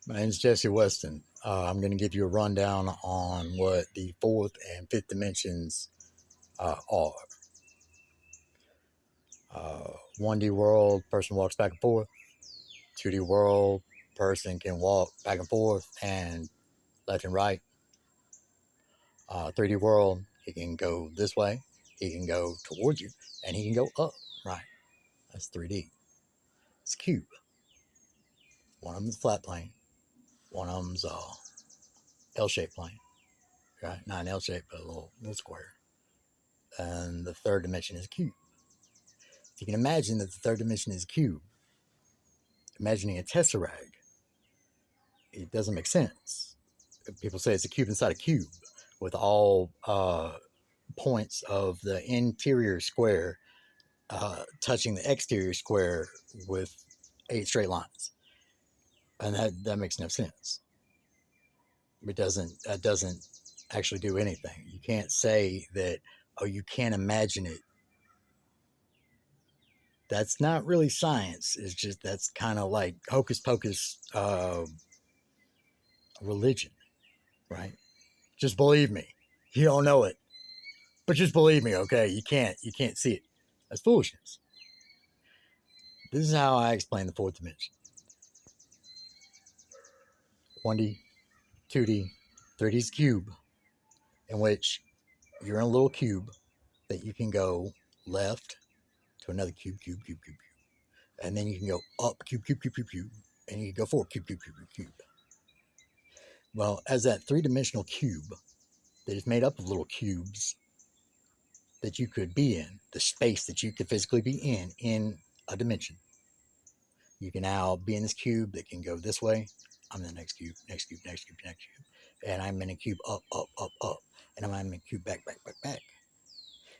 My name is Jesse Weston. I'm going to give you a rundown on what the fourth and fifth dimensions are. 1D world, person walks back and forth. 2D world, person can walk back and forth and left and right. 3D world, he can go this way, he can go towards you, and he can go up, right? That's 3D. It's a cube. One of them's flat plane, one of them's L-shaped plane, right? Not an L shape, but a little square. And the third dimension is a cube. If you can imagine that the third dimension is a cube, imagining a tesseract, it doesn't make sense. People say it's a cube inside a cube with all points of the interior square touching the exterior square with 8 straight lines. And that makes no sense. That doesn't actually do anything. You can't say that, oh, you can't imagine it. That's not really science. It's just, that's kind of like hocus pocus religion, right? Just believe me. You don't know it, but just believe me, okay? You can't see it. That's foolishness. This is how I explain the fourth dimension. 1D, 2D, 3D's cube, in which you're in a little cube that you can go left to another cube, and then you can go up, cube, and you can go forward, cube. Well, as that three-dimensional cube that is made up of little cubes that you could be in, the space that you could physically be in a dimension. You can now be in this cube that can go this way. I'm in the next cube. And I'm in a cube up. And I'm in a cube back.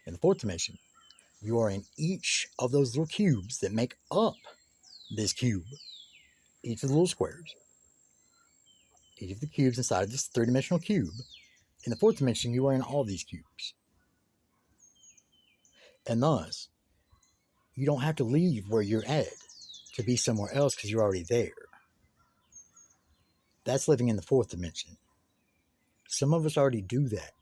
In the fourth dimension, you are in each of those little cubes that make up this cube. Each of the little squares. Each of the cubes inside of this three-dimensional cube. In the fourth dimension, you are in all these cubes. And thus, you don't have to leave where you're at to be somewhere else because you're already there. That's living in the fourth dimension. Some of us already do that.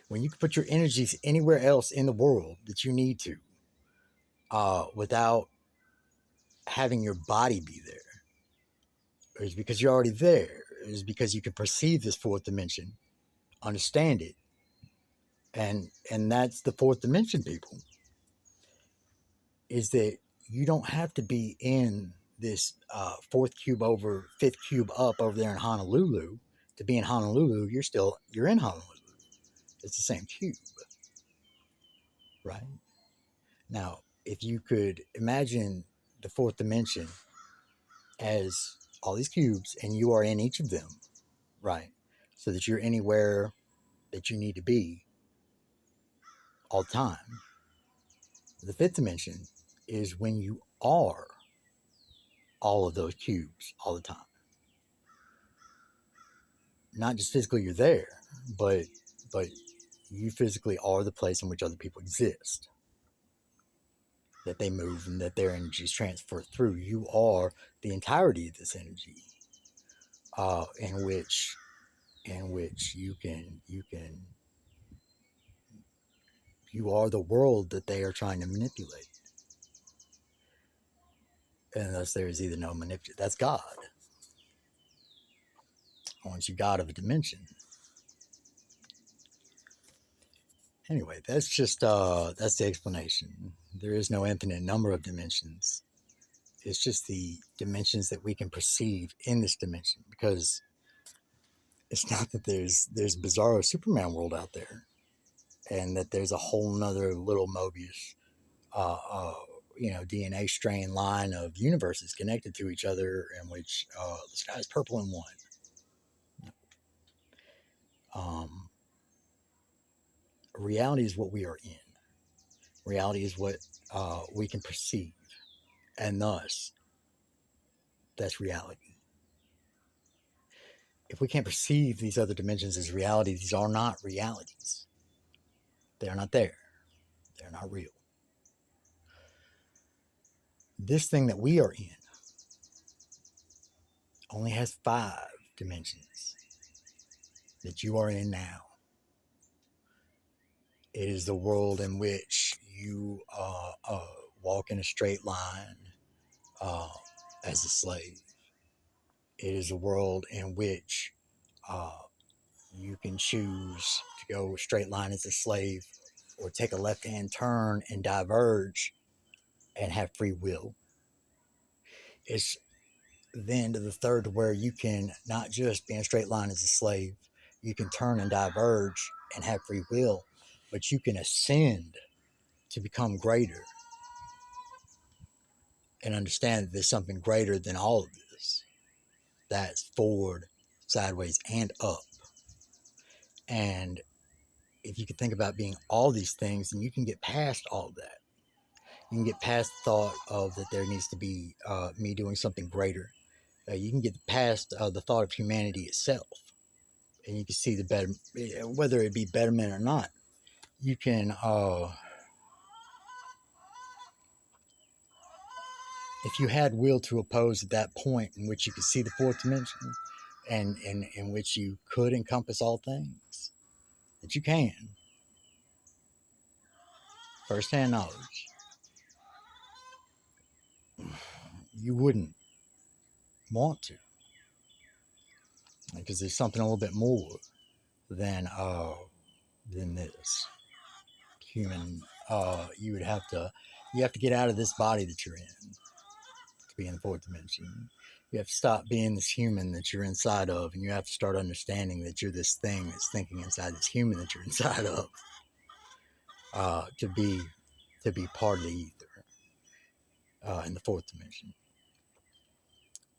When you can put your energies anywhere else in the world that you need to, without having your body be there, it's because you're already there. It's because you can perceive this fourth dimension, understand it, and that's the fourth dimension, people. Is that you don't have to be in this fourth cube over, fifth cube up over there in Honolulu to be in Honolulu. You're in Honolulu. It's the same cube, right? Now, if you could imagine the fourth dimension as all these cubes and you are in each of them, right? So that you're anywhere that you need to be all the time. The fifth dimension is when you are all of those cubes all the time. Not just physically you're there, but you physically are the place in which other people exist. That they move and that their energy is transferred through. You are the entirety of this energy, in which you are the world that they are trying to manipulate. And thus there is either no manipulation. That's God. Once you God of a dimension. Anyway, that's just that's the explanation. There is no infinite number of dimensions. It's just the dimensions that we can perceive in this dimension, because it's not that there's bizarro Superman world out there and that there's a whole nother little Mobius DNA strain line of universes connected to each other in which the sky is purple and one. Reality is what we are in. Reality is what we can perceive, and thus that's reality. If we can't perceive these other dimensions as reality, these are not realities. They are not there. They're not real. This thing that we are in only has 5 dimensions that you are in now. It is the world in which you walk in a straight line uh, as a slave. It is a world in which uh, you can choose to go straight line as a slave or take a left hand turn and diverge and have free will. It's then to the third where you can not just be in a straight line as a slave, you can turn and diverge and have free will, but you can ascend to become greater and understand that there's something greater than all of this. That's forward, sideways, and up. And if you can think about being all these things, then you can get past all of that. You can get past the thought of that there needs to be me doing something greater. You can get past the thought of humanity itself, and you can see the better, whether it be betterment or not. You can, if you had will to oppose at that point in which you could see the fourth dimension, and in which you could encompass all things, that you can, firsthand knowledge, you wouldn't want to, because there's something a little bit more than this human. You would have to, you have to get out of this body that you're in to be in the fourth dimension. You have to stop being this human that you're inside of, and you have to start understanding that you're this thing that's thinking inside this human that you're inside of, to be part of the ether in the fourth dimension.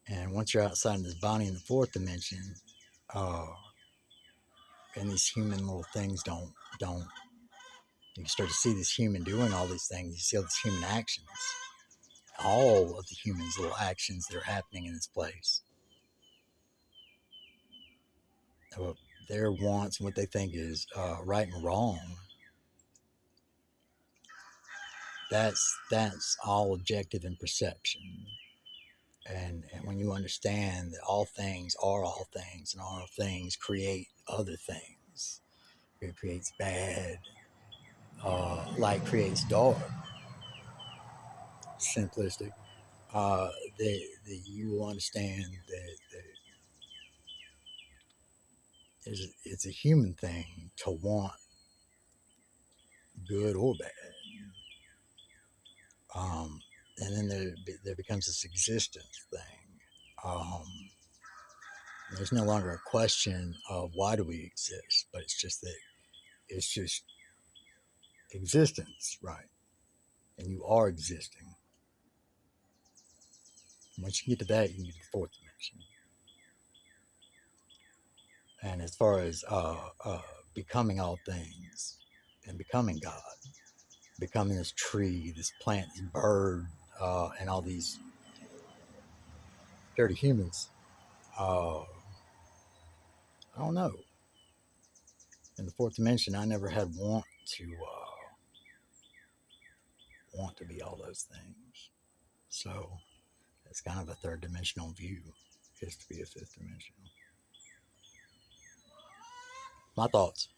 And once you're outside of this body in the fourth dimension, uh, and these human little things don't you start to see this human doing all these things. You see all these human actions, all of the humans' little actions that are happening in this place. Their wants and what they think is right and wrong. That's all objective in perception. And when you understand that all things are all things, and all things create other things, it creates bad. Light creates dark. Simplistic. That you will understand that it's a human thing to want good or bad. And then there becomes this existence thing. There's no longer a question of why do we exist, but it's just that it's just existence, right? And you are existing. Once you get to that, you can get to the fourth dimension. And as far as becoming all things and becoming God, becoming this tree, this plant, this bird, and all these dirty humans, I don't know. In the fourth dimension, I never had want to be all those things. So it's kind of a third dimensional view, is to be a fifth dimensional. My thoughts.